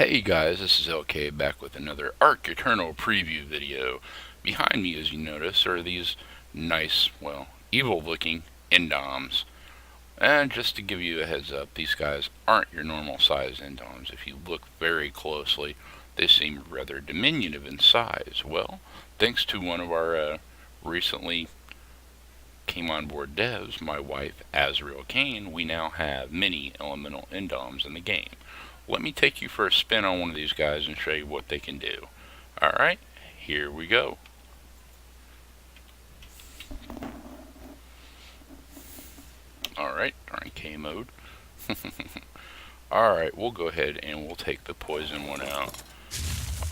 Hey guys, this is LK back with another Ark Eternal preview video. Behind me, as you notice, are these nice, well, evil looking Indoms. And just to give you a heads up, these guys aren't your normal size Indoms. If you look very closely, they seem rather diminutive in size. Well, thanks to one of our recently came on board devs, my wife AzraelKane, we now have mini elemental Indoms in the game. Let me take you for a spin on one of these guys and show you what they can do. Alright, here we go. Alright, darn K mode. Alright, we'll go ahead and we'll take the poison one out.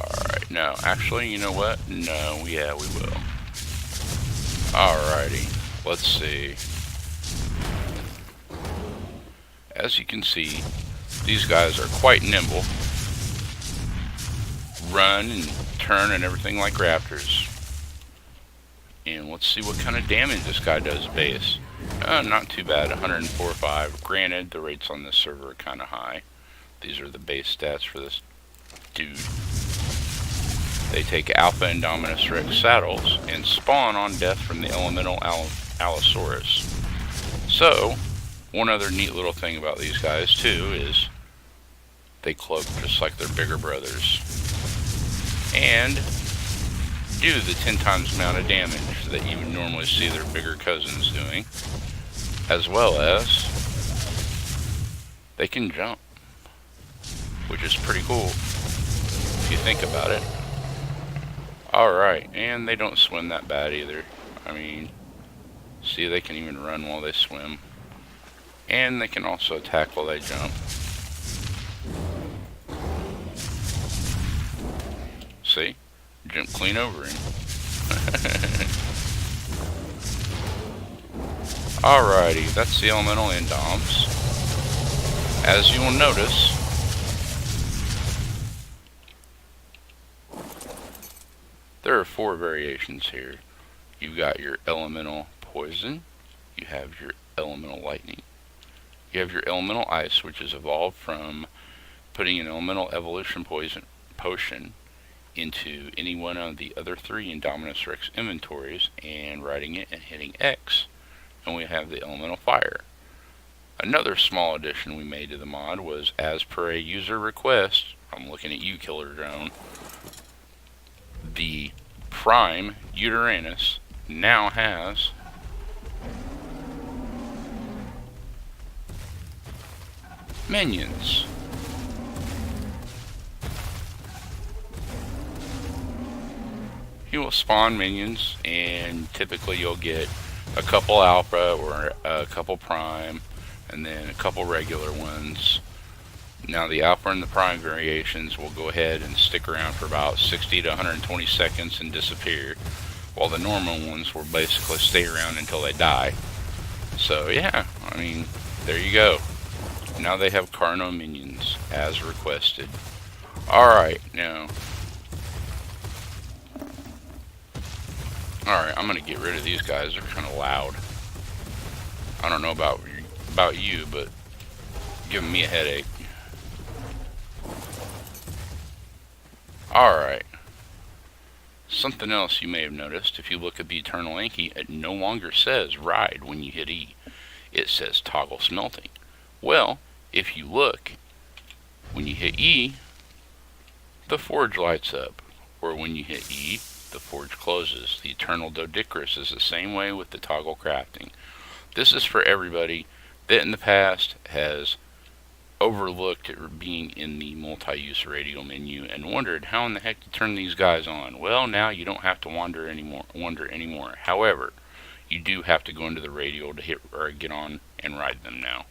Alright, no, actually, you know what? No, yeah, we will. Alrighty, let's see. As you can see, these guys are quite nimble. Run and turn and everything like raptors. And let's see what kind of damage this guy does base. Not too bad, 104.5. Granted, the rates on this server are kind of high. These are the base stats for this dude. They take Alpha Indominus Rex saddles and spawn on death from the elemental Allosaurus. So, one other neat little thing about these guys too is they cloak just like their bigger brothers and do the 10 times amount of damage that you would normally see their bigger cousins doing, as well as they can jump, which is pretty cool if you think about it. Alright, and they don't swim that bad either. I mean, see, they can even run while they swim, and they can also attack while they jump. See? Jump clean over him. Alrighty, that's the elemental Indoms. As you will notice, there are 4 variations here. You've got your elemental poison, you have your elemental lightning, you have your elemental ice, which is evolved from putting an elemental evolution potion into any one of the other 3 Indominus Rex inventories and riding it and hitting X. And we have the elemental fire. Another small addition we made to the mod was, as per a user request, I'm looking at you, Killer Drone, the prime Uranus now has minions. He will spawn minions, and typically you'll get a couple alpha or a couple prime and then a couple regular ones. Now the alpha and the prime variations will go ahead and stick around for about 60 to 120 seconds and disappear, while the normal ones will basically stay around until they die. So yeah, I mean, there you go. Now they have Carno minions as requested. Alright, now alright, I'm gonna get rid of these guys. They're kinda loud. I don't know about you, but giving me a headache. Alright. Something else you may have noticed, if you look at the Eternal Anki, it no longer says ride when you hit E. It says toggle smelting. Well, if you look, when you hit E, the forge lights up. Or when you hit E, the forge closes. The Eternal Dodicarus is the same way with the toggle crafting. This is for everybody that in the past has overlooked it being in the multi-use radio menu and wondered how in the heck to turn these guys on. Well, now you don't have to wonder anymore. However, you do have to go into the radio to hit or get on and ride them now.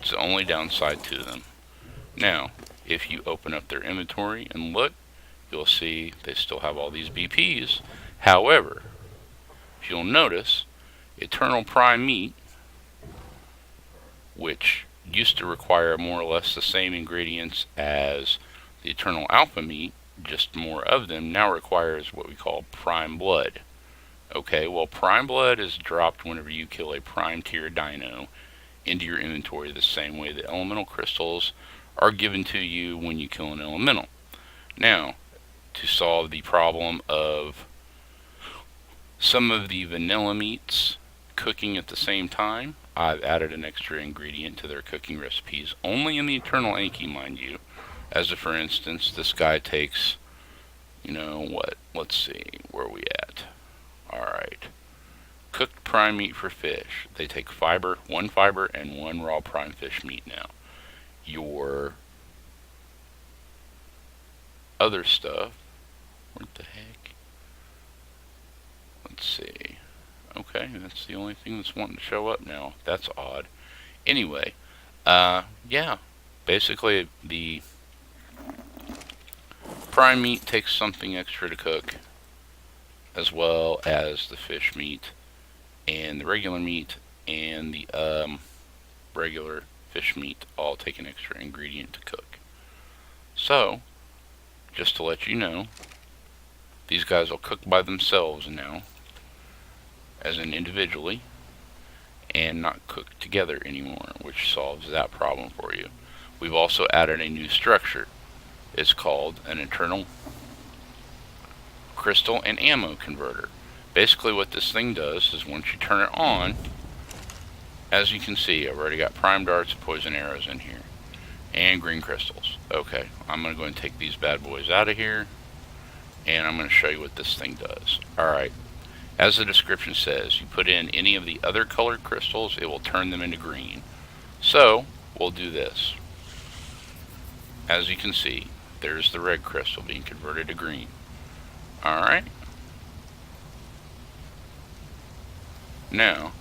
It's the only downside to them. Now, if you open up their inventory and look, you'll see they still have all these BPs. However, if you'll notice, Eternal Prime Meat, which used to require more or less the same ingredients as the Eternal Alpha Meat, just more of them, now requires what we call Prime Blood. Okay, well, Prime Blood is dropped whenever you kill a Prime Tier Dino into your inventory the same way the Elemental Crystals are given to you when you kill an elemental. Now, to solve the problem of some of the vanilla meats cooking at the same time, I've added an extra ingredient to their cooking recipes, only in the Eternal Anki, mind you. As if, for instance, this guy takes, you know what, let's see, where are we at? Alright. Cooked prime meat for fish. They take fiber, one fiber, and one raw prime fish meat now. Your other stuff, what the heck? Let's see. Okay, that's the only thing that's wanting to show up now. That's odd. Anyway, yeah. Basically, the prime meat takes something extra to cook, as well as the fish meat and the regular meat and the regular fish meat all take an extra ingredient to cook. So, just to let you know, these guys will cook by themselves now, as in individually, and not cook together anymore, which solves that problem for you. We've also added a new structure. It's called an Eternal Crystal and Ammo Converter. Basically what this thing does is once you turn it on, as you can see, I've already got prime darts and poison arrows in here, and green crystals. Okay, I'm going to go and take these bad boys out of here, and I'm going to show you what this thing does. Alright. As the description says, you put in any of the other colored crystals, it will turn them into green. So, we'll do this. As you can see, there's the red crystal being converted to green. Alright. Now,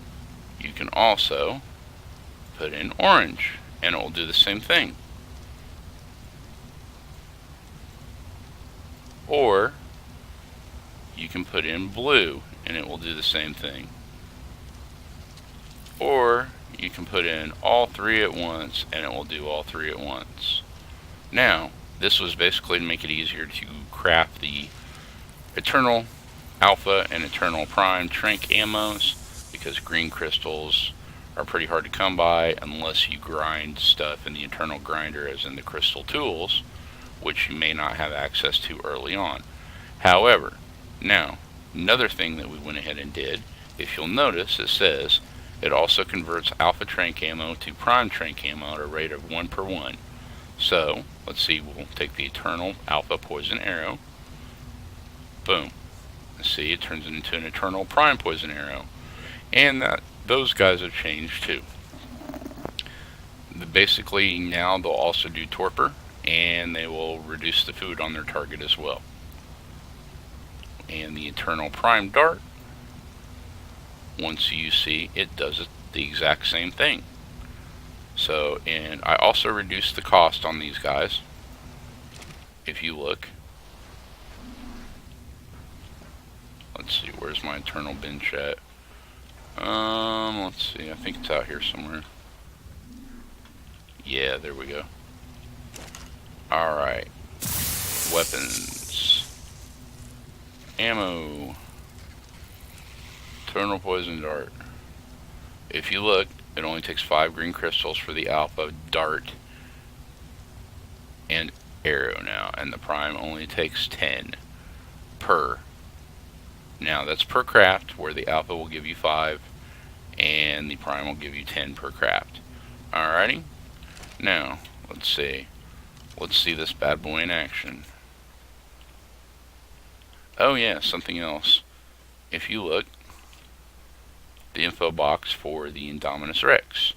you can also put in orange, and it will do the same thing. Or, you can put in blue, and it will do the same thing. Or you can put in all three at once, and it will do all three at once. Now, this was basically to make it easier to craft the Eternal Alpha and Eternal Prime Trank ammos, because green crystals are pretty hard to come by unless you grind stuff in the Eternal Grinder, as in the crystal tools, which you may not have access to early on. However, now, another thing that we went ahead and did, if you'll notice, it says it also converts Alpha Trank ammo to Prime Trank ammo at a rate of 1/1. So, let's see, we'll take the Eternal Alpha Poison Arrow. Boom. See, it turns it into an Eternal Prime Poison Arrow. And those guys have changed too. Basically, now they'll also do torpor, and they will reduce the food on their target as well. And the Eternal Prime Dart, once you see, it does it the exact same thing. So, and I also reduced the cost on these guys. If you look, let's see, where's my Eternal bench at? Let's see, I think it's out here somewhere. Yeah, there we go. Alright. Weapons. Ammo. Eternal Poison Dart. If you look, it only takes 5 green crystals for the Alpha Dart and Arrow now, and the Prime only takes 10 per. Now that's per craft, where the Alpha will give you 5 and the Prime will give you 10 per craft. Alrighty. Now, let's see. Let's see this bad boy in action. Oh yeah, something else. If you look, the info box for the Indominus Rex,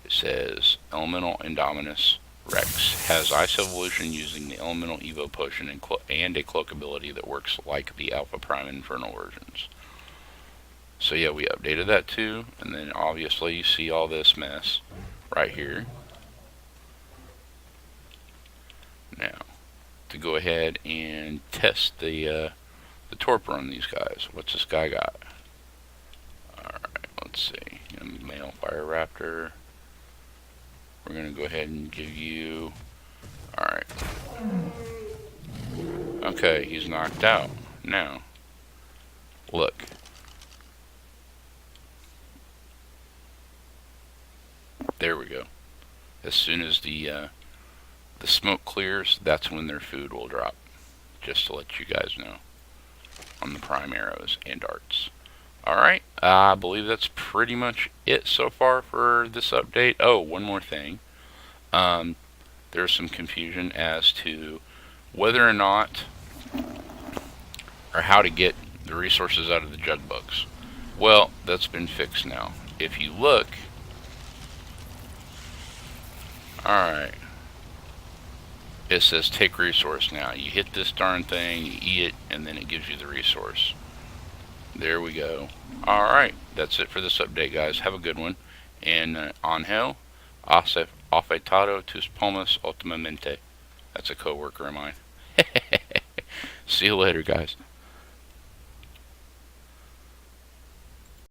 it says Elemental Indominus Rex has ice evolution using the Elemental Evo potion and a cloak ability that works like the Alpha Prime Infernal versions. So yeah, we updated that too, and then obviously you see all this mess right here. Now, to go ahead and test the torpor on these guys. What's this guy got? Alright, let's see. Male Fire Raptor. We're going to go ahead and give you... Alright. Okay, he's knocked out. Now, look. There we go. As soon as the the smoke clears, that's when their food will drop. Just to let you guys know on the prime arrows and darts. Alright, I believe that's pretty much it so far for this update. Oh, one more thing. There's some confusion as to whether or not, or how to get the resources out of the jug bugs. Well, that's been fixed now. If you look, alright, it says take resource now. You hit this darn thing, you eat it, and then it gives you the resource. There we go. Alright, that's it for this update, guys. Have a good one. And Angel, afetado tus palmas ultimamente. That's a coworker of mine. See you later, guys.